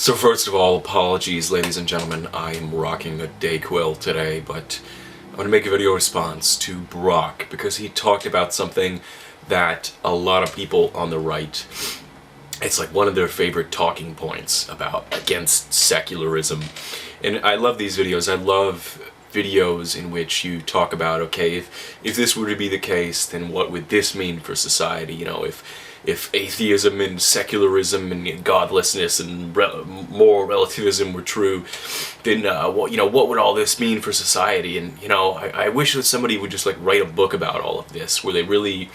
So first of all, apologies ladies and gentlemen, I am rocking a Dayquil today, but I'm going to make a video response to Brock because he talked about something that a lot of people on the right, it's like one of their favorite talking points against secularism. And I love these videos. I love videos in which you talk about, okay, if this were to be the case, then what would this mean for society? You know, if atheism and secularism and godlessness and moral relativism were true, then what would all this mean for society? And I wish that somebody would just like write a book about all of this, where they really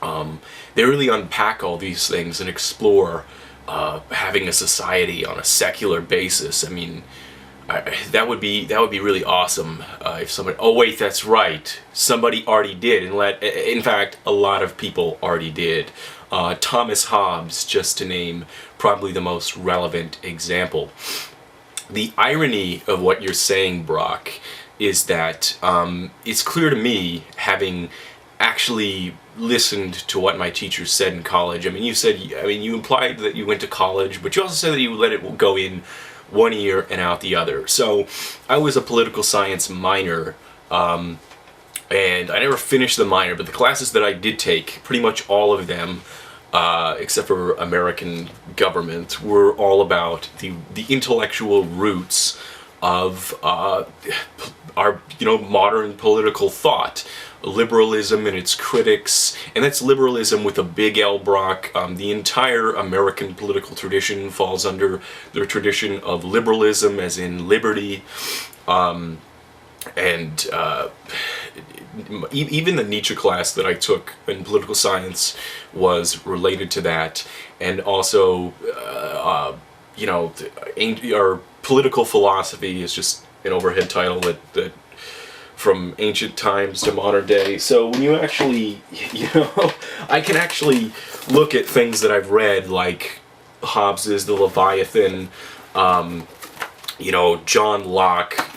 unpack all these things and explore having a society on a secular basis. I mean, that would be really awesome if somebody. Oh wait, that's right. Somebody already did, and in fact, a lot of people already did. Thomas Hobbes, just to name probably the most relevant example. The irony of what you're saying, Brock, is that it's clear to me, having actually listened to what my teachers said in college. I mean, you implied that you went to college, but you also said that you let it go in one ear and out the other. So I was a political science minor, and I never finished the minor, but the classes that I did take, pretty much all of them, except for American government, were all about the intellectual roots of our modern political thought. Liberalism and its critics, and that's liberalism with a big L, Brock. The entire American political tradition falls under the tradition of liberalism, as in liberty, and even the Nietzsche class that I took in political science was related to that. And also, our political philosophy is just an overhead title that from ancient times to modern day. So when you actually, I can actually look at things that I've read, like Hobbes's The Leviathan, John Locke,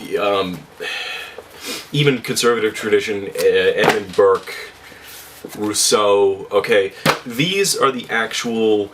even conservative tradition, Edmund Burke, Rousseau. Okay, these are the actual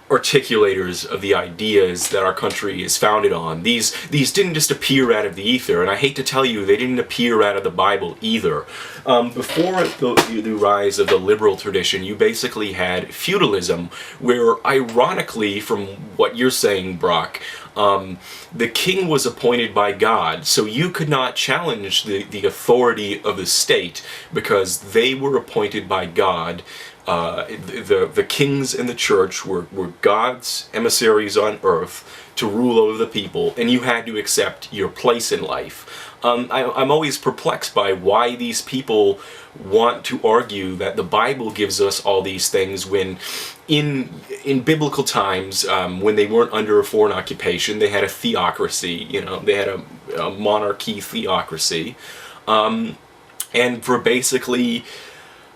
articulators of the ideas that our country is founded on. These didn't just appear out of the ether, and I hate to tell you, they didn't appear out of the Bible either. Before the rise of the liberal tradition, you basically had feudalism, where, ironically, from what you're saying, Brock, the king was appointed by God, so you could not challenge the authority of the state because they were appointed by God. The kings and the church were God's emissaries on earth to rule over the people, and you had to accept your place in life. I'm always perplexed by why these people want to argue that the Bible gives us all these things when in biblical times, when they weren't under a foreign occupation, they had a theocracy, they had a monarchy theocracy, and for basically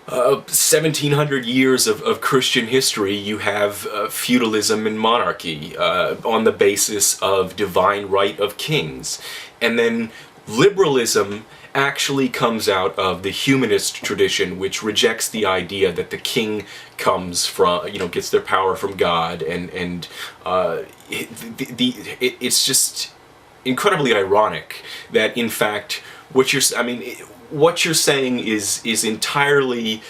1700 years of Christian history, you have feudalism and monarchy on the basis of divine right of kings. And then liberalism actually comes out of the humanist tradition, which rejects the idea that the king comes from, gets their power from God, and it's just incredibly ironic that, in fact, what you're saying is entirely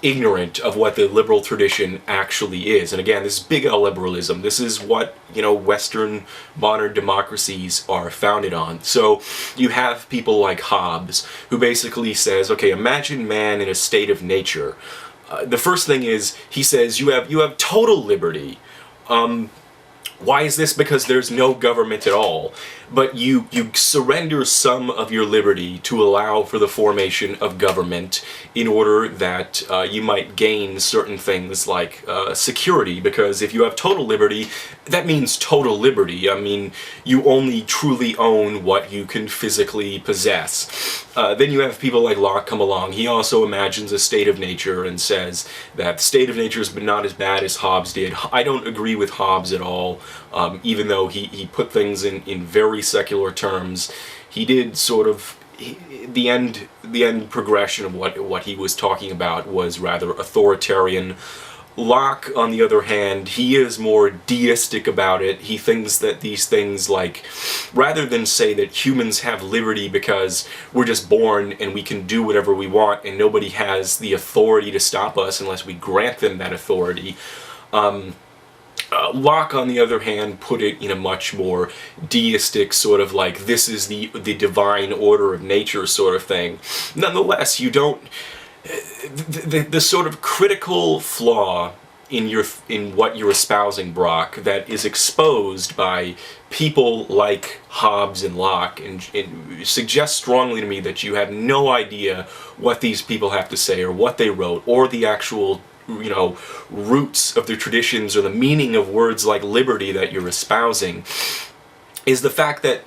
ignorant of what the liberal tradition actually is. And again, this is big L liberalism. This is what, Western modern democracies are founded on. So you have people like Hobbes, who basically says, okay, imagine man in a state of nature. The first thing is, he says, you have total liberty. Why is this? Because there's no government at all. But you surrender some of your liberty to allow for the formation of government in order that you might gain certain things like security. Because if you have total liberty, that means total liberty. I mean, you only truly own what you can physically possess. Then you have people like Locke come along. He also imagines a state of nature and says that the state of nature is not as bad as Hobbes did. I don't agree with Hobbes at all, even though he put things in very secular terms. He did sort of, the end progression of what he was talking about was rather authoritarian. Locke, on the other hand, he is more deistic about it. He thinks that these things, like, rather than say that humans have liberty because we're just born and we can do whatever we want and nobody has the authority to stop us unless we grant them that authority, Locke, on the other hand, put it in a much more deistic sort of like, this is the divine order of nature sort of thing. Nonetheless, you don't... The sort of critical flaw in what you're espousing, Brock, that is exposed by people like Hobbes and Locke, and suggests strongly to me that you have no idea what these people have to say, or what they wrote, or the actual, you know, roots of their traditions, or the meaning of words like liberty that you're espousing, is the fact that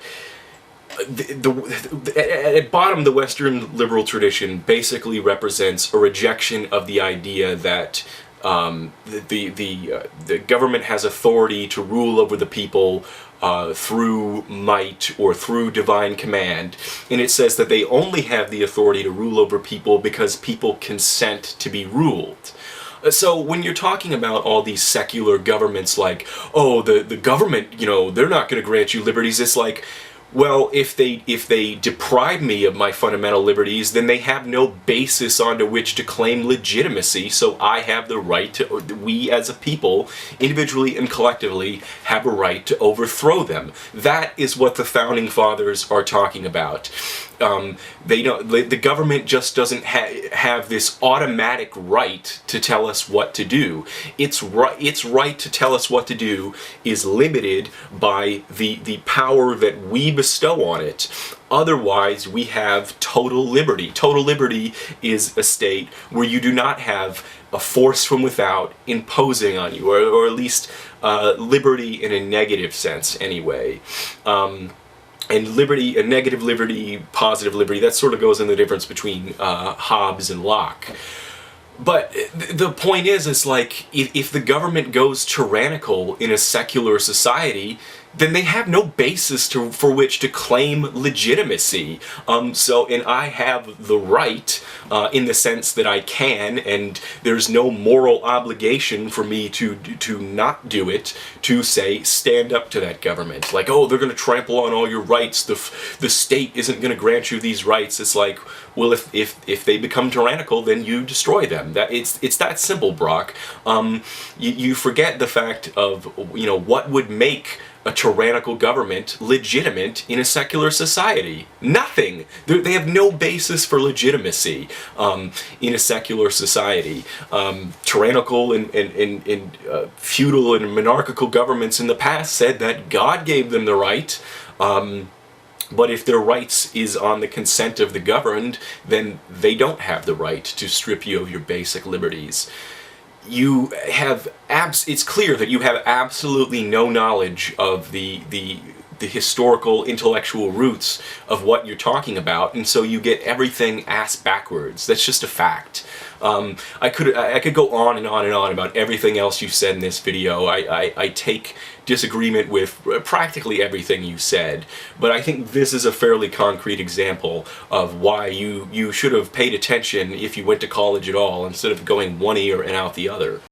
at bottom, the Western liberal tradition basically represents a rejection of the idea that the government has authority to rule over the people through might or through divine command, and it says that they only have the authority to rule over people because people consent to be ruled. So when you're talking about all these secular governments, like, oh, the government, you know, they're not going to grant you liberties, it's like, well, if they deprive me of my fundamental liberties, then they have no basis onto which to claim legitimacy, so I have the right to, we as a people, individually and collectively, have a right to overthrow them. That is what the Founding Fathers are talking about. The government just doesn't have this automatic right to tell us what to do. Its right to tell us what to do is limited by the power that we bestow on it. Otherwise, we have total liberty. Total liberty is a state where you do not have a force from without imposing on you, or at least liberty in a negative sense anyway. And liberty, a negative liberty, positive liberty, that sort of goes in the difference between Hobbes and Locke. But the point is like, if the government goes tyrannical in a secular society, then they have no basis for which to claim legitimacy. And I have the right, in the sense that I can, and there's no moral obligation for me to not do it, to say, stand up to that government. Like, oh, they're going to trample on all your rights, the state isn't going to grant you these rights. It's like, well, if they become tyrannical, then you destroy them. It's that simple, Brock. You forget the fact of, you know, what would make a tyrannical government legitimate in a secular society. Nothing. They have no basis for legitimacy in a secular society. Tyrannical and feudal and monarchical governments in the past said that God gave them the right, but if their rights is on the consent of the governed, then they don't have the right to strip you of your basic liberties. You have it's clear that you have absolutely no knowledge of the historical intellectual roots of what you're talking about, and so you get everything ass backwards. That's just a fact. I could go on and on and on about everything else you've said in this video. I take disagreement with practically everything you said, but I think this is a fairly concrete example of why you should have paid attention if you went to college at all, instead of going one ear and out the other.